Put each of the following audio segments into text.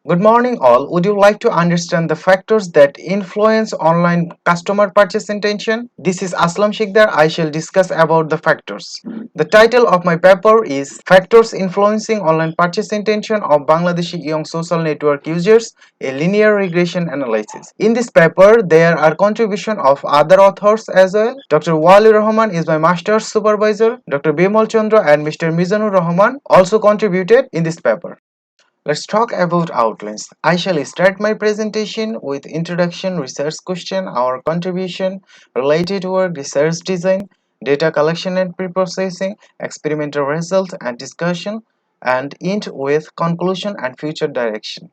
Good morning, all. Would you like to understand the factors that influence online customer purchase intention? This is Aslam Sikder. I shall discuss about the factors. The title of my paper is Factors Influencing Online Purchase Intention of Bangladeshi Young Social Network Users, a Linear Regression Analysis. In this paper, there are contributions of other authors as well. Dr. Wali Rahman is my master's supervisor. Dr. Bimal Chandra and Mr. Mizanur Rahman also contributed in this paper. Let's talk about outlines. I shall start my presentation with introduction, research question, our contribution, related work, research design, data collection and preprocessing, experimental results and discussion, and end with conclusion and future direction.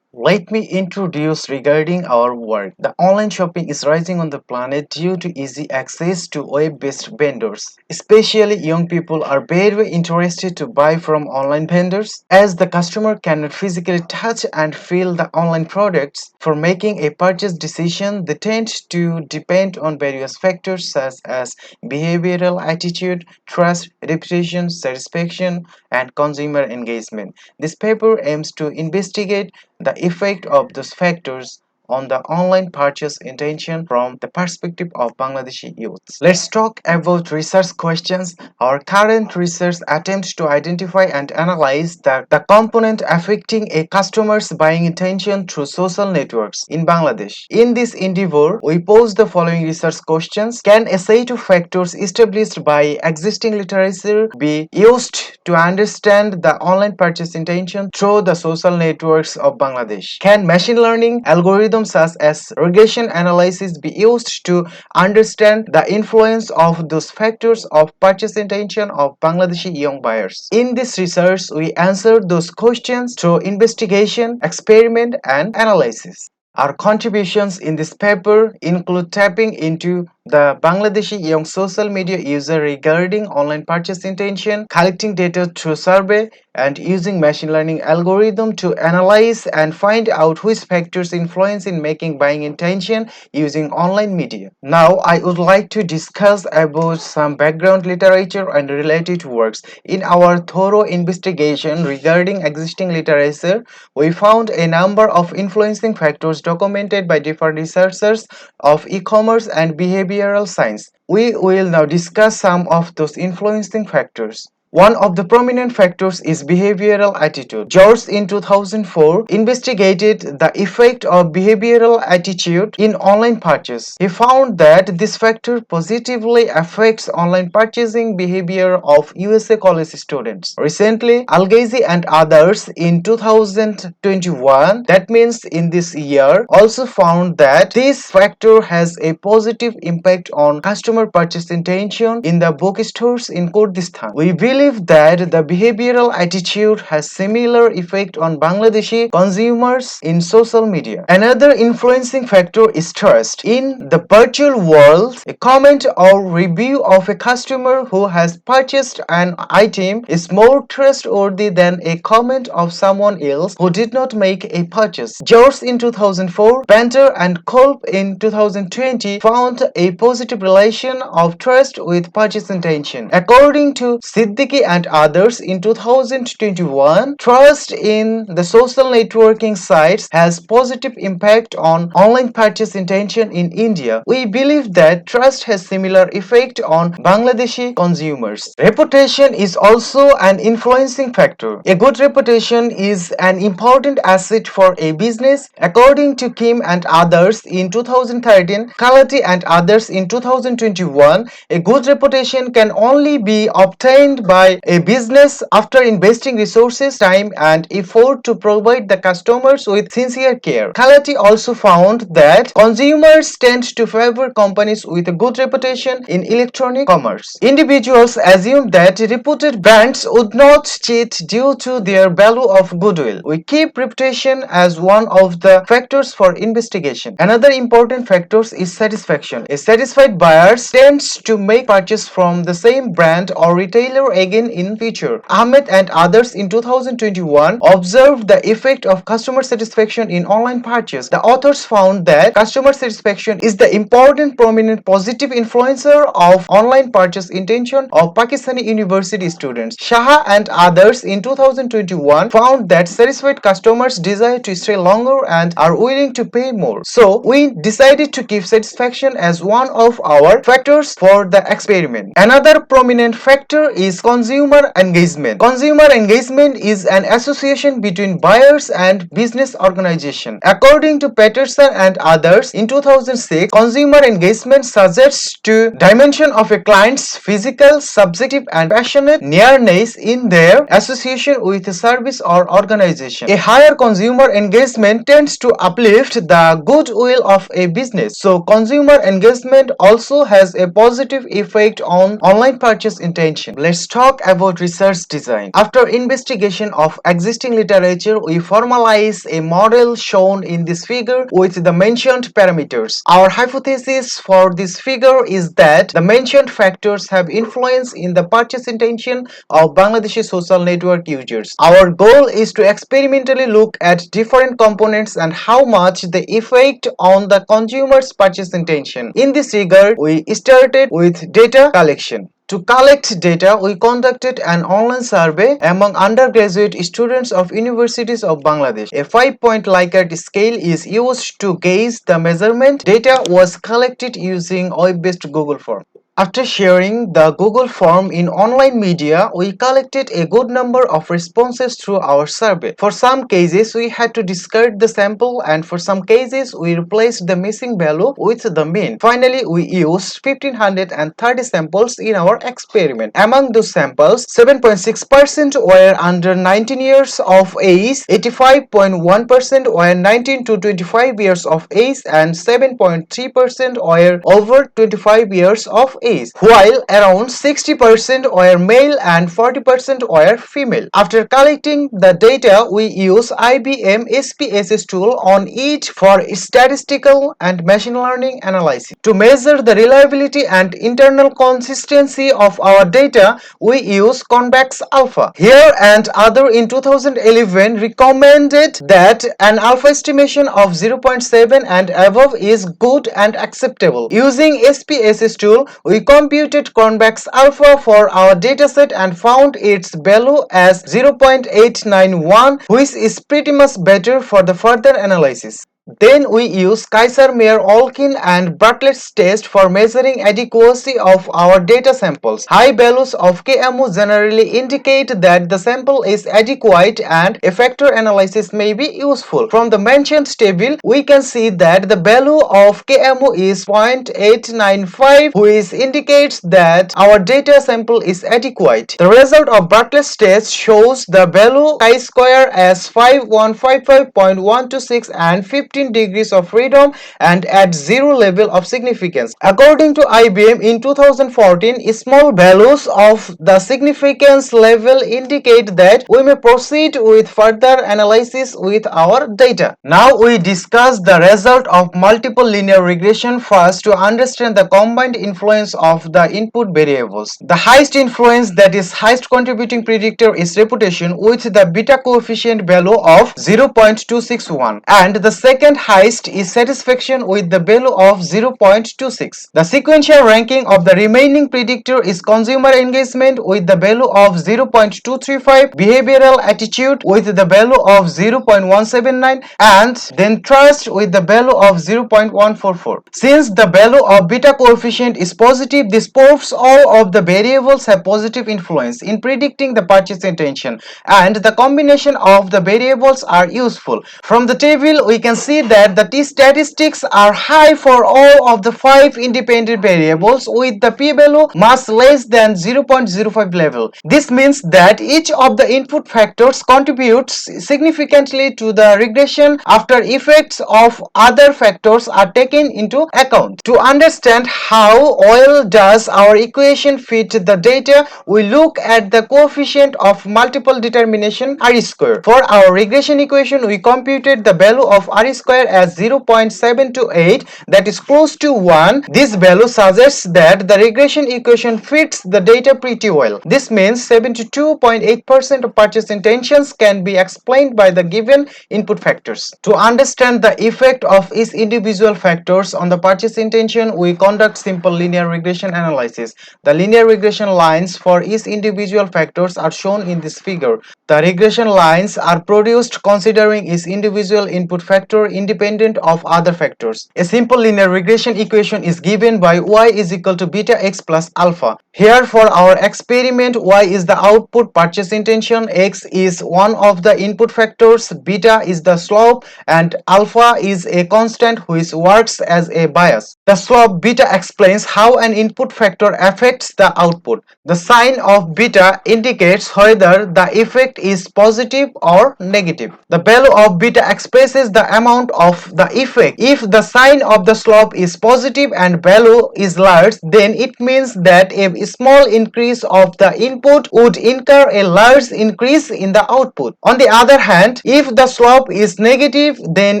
Let me introduce regarding our work. The online shopping is rising on the planet due to easy access to web-based vendors. Especially young people are very interested to buy from online vendors as the customer cannot physically touch and feel the online products. For making a purchase decision, they tend to depend on various factors such as behavioral attitude, trust, reputation, satisfaction, and consumer engagement. This paper aims to investigate the effect of those factors on the online purchase intention from the perspective of Bangladeshi youths. Let's talk about research questions. Our current research attempts to identify and analyze the component affecting a customer's buying intention through social networks in Bangladesh. In this endeavor, we pose the following research questions. Can a set of factors established by existing literature be used to understand the online purchase intention through the social networks of Bangladesh? Can machine learning algorithms such as regression analysis be used to understand the influence of those factors of purchase intention of Bangladeshi young buyers? In this research, we answered those questions through investigation, experiment, and analysis. Our contributions in this paper include tapping into the Bangladeshi young social media user regarding online purchase intention, collecting data through survey, and using machine learning algorithm to analyze and find out which factors influence in making buying intention using online media. Now, I would like to discuss about some background literature and related works. In our thorough investigation regarding existing literature, we found a number of influencing factors documented by different researchers of e-commerce and behavioral science. We will now discuss some of those influencing factors. One of the prominent factors is behavioral attitude. George in 2004 investigated the effect of behavioral attitude in online purchase. He found that this factor positively affects online purchasing behavior of USA college students. Recently, Algazi and others in 2021, that means in this year, also found that this factor has a positive impact on customer purchase intention in the bookstores in Kurdistan. We believe that the behavioral attitude has similar effect on Bangladeshi consumers in social media. Another influencing factor is trust. In the virtual world, a comment or review of a customer who has purchased an item is more trustworthy than a comment of someone else who did not make a purchase. George in 2004, Banter and Kolb in 2020 found a positive relation of trust with purchase intention. According to Siddiqui and others in 2021, trust in the social networking sites has positive impact on online purchase intention in India. We believe that trust has similar effect on Bangladeshi consumers. Reputation is also an influencing factor. A good reputation is an important asset for a business. According to Kim and others in 2013, Kalati and others in 2021, a good reputation can only be obtained by a business after investing resources, time, and effort to provide the customers with sincere care. Kalati also found that consumers tend to favor companies with a good reputation in electronic commerce. Individuals assume that reputed brands would not cheat due to their value of goodwill. We keep reputation as one of the factors for investigation. Another important factor is satisfaction. A satisfied buyer tends to make purchase from the same brand or retailer again in future. Ahmed and others in 2021 observed the effect of customer satisfaction in online purchase. The authors found that customer satisfaction is the important prominent positive influencer of online purchase intention of Pakistani university students. Shah and others in 2021 found that satisfied customers desire to stay longer and are willing to pay more. So we decided to keep satisfaction as one of our factors for the experiment. Another prominent factor is consumer engagement. Consumer engagement is an association between buyers and business organization. According to Peterson and others in 2006, consumer engagement suggests to dimension of a client's physical, subjective and passionate nearness in their association with a service or organization. A higher consumer engagement tends to uplift the goodwill of a business. So consumer engagement also has a positive effect on online purchase intention. Let's talk about research design. After investigation of existing literature, we formalize a model shown in this figure with the mentioned parameters. Our hypothesis for this figure is that the mentioned factors have influence in the purchase intention of Bangladeshi social network users. Our goal is to experimentally look at different components and how much they affect on the consumer's purchase intention. In this regard, we started with data collection. To collect data, we conducted an online survey among undergraduate students of universities of Bangladesh. A 5-point Likert scale is used to gauge the measurement. Data was collected using web-based Google form. After sharing the Google form in online media, we collected a good number of responses through our survey. For some cases, we had to discard the sample, and for some cases, we replaced the missing value with the mean. Finally, we used 1530 samples in our experiment. Among those samples, 7.6% were under 19 years of age, 85.1% were 19 to 25 years of age, and 7.3% were over 25 years of age, while around 60% were male and 40% were female. After collecting the data, we use IBM SPSS tool on each for statistical and machine learning analysis. To measure the reliability and internal consistency of our data, we use convex alpha. Here and other in 2011 recommended that an alpha estimation of 0.7 and above is good and acceptable. Using SPSS tool, we computed convex alpha for our dataset and found its value as 0.891, which is pretty much better for the further analysis. Then we use Kaiser-Meyer-Olkin and Bartlett's test for measuring adequacy of our data samples. High values of KMU generally indicate that the sample is adequate and a factor analysis may be useful. From the mentioned table, we can see that the value of KMU is 0.895, which indicates that our data sample is adequate. The result of Bartlett's test shows the value chi-square as 5155.126 and 15 degrees of freedom and at zero level of significance. According to IBM in 2014, small values of the significance level indicate that we may proceed with further analysis with our data. Now we discuss the result of multiple linear regression first to understand the combined influence of the input variables. The highest influence, that is highest contributing predictor, is reputation with the beta coefficient value of 0.261, and the second highest is satisfaction with the value of 0.26. The sequential ranking of the remaining predictor is consumer engagement with the value of 0.235, behavioral attitude with the value of 0.179, and then trust with the value of 0.144. Since the value of beta coefficient is positive, this proves all of the variables have positive influence in predicting the purchase intention, and the combination of the variables are useful. From the table, we can see that the t-statistics are high for all of the 5 independent variables with the p-value much less than 0.05 level. This means that each of the input factors contributes significantly to the regression after effects of other factors are taken into account. To understand how well does our equation fit the data, we look at the coefficient of multiple determination R square. For our regression equation, we computed the value of R square as 0.728, that is close to 1. This value suggests that the regression equation fits the data pretty well. This means 72.8% of purchase intentions can be explained by the given input factors. To understand the effect of each individual factors on the purchase intention, we conduct simple linear regression analysis. The linear regression lines for each individual factors are shown in this figure. The regression lines are produced considering each individual input factor independent of other factors. A simple linear regression equation is given by y is equal to beta x plus alpha. Here for our experiment, y is the output purchase intention, x is one of the input factors, beta is the slope, and alpha is a constant which works as a bias. The slope beta explains how an input factor affects the output. The sign of beta indicates whether the effect is positive or negative. The value of beta expresses the amount of the effect. If the sign of the slope is positive and value is large, then it means that a small increase of the input would incur a large increase in the output. On the other hand, if the slope is negative, then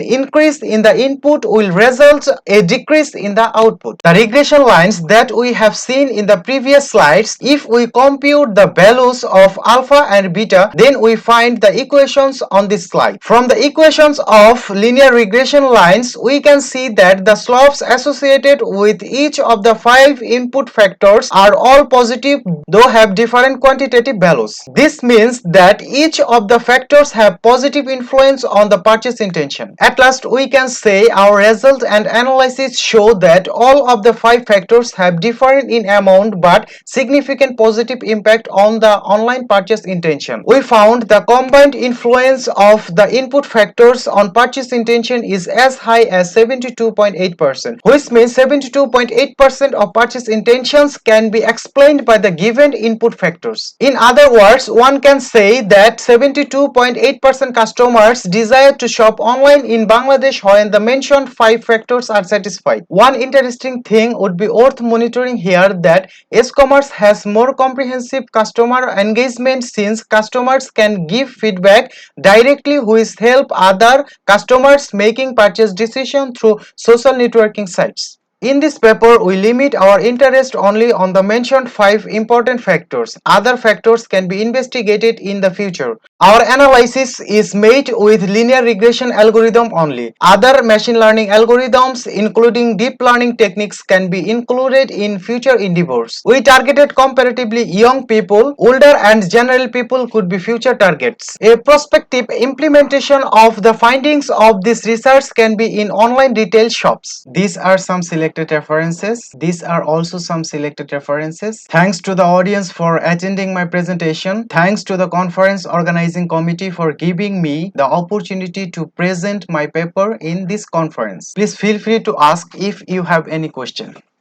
increase in the input will result a decrease in the output. The regression lines that we have seen in the previous slides, if we compute the values of alpha and beta, then we find the equations on this slide. From the equations of linear regression lines, we can see that the slopes associated with each of the 5 input factors are all positive, though have different quantitative values. This means that each of the factors have positive influence on the purchase intention. At last, we can say our results and analysis show that all of the 5 factors have different in amount but significant positive impact on the online purchase intention. We found the combined influence of the input factors on purchase intention is as high as 72.8%, which means 72.8% of purchase intentions can be explained by the given input factors. In other words, one can say that 72.8% customers desire to shop online in Bangladesh when the mentioned 5 factors are satisfied. One interesting thing would be worth monitoring here that e-commerce has more comprehensive customer engagement since customers can give feedback directly which help other customers making purchase decisions through social networking sites. In this paper, we limit our interest only on the mentioned 5 important factors. Other factors can be investigated in the future. Our analysis is made with linear regression algorithm only. Other machine learning algorithms, including deep learning techniques, can be included in future endeavors. We targeted comparatively young people. Older and general people could be future targets. A prospective implementation of the findings of this research can be in online retail shops. These are some selected references. These are also some selected references. Thanks to the audience for attending my presentation. Thanks to the conference organizing committee for giving me the opportunity to present my paper in this conference. Please feel free to ask if you have any question.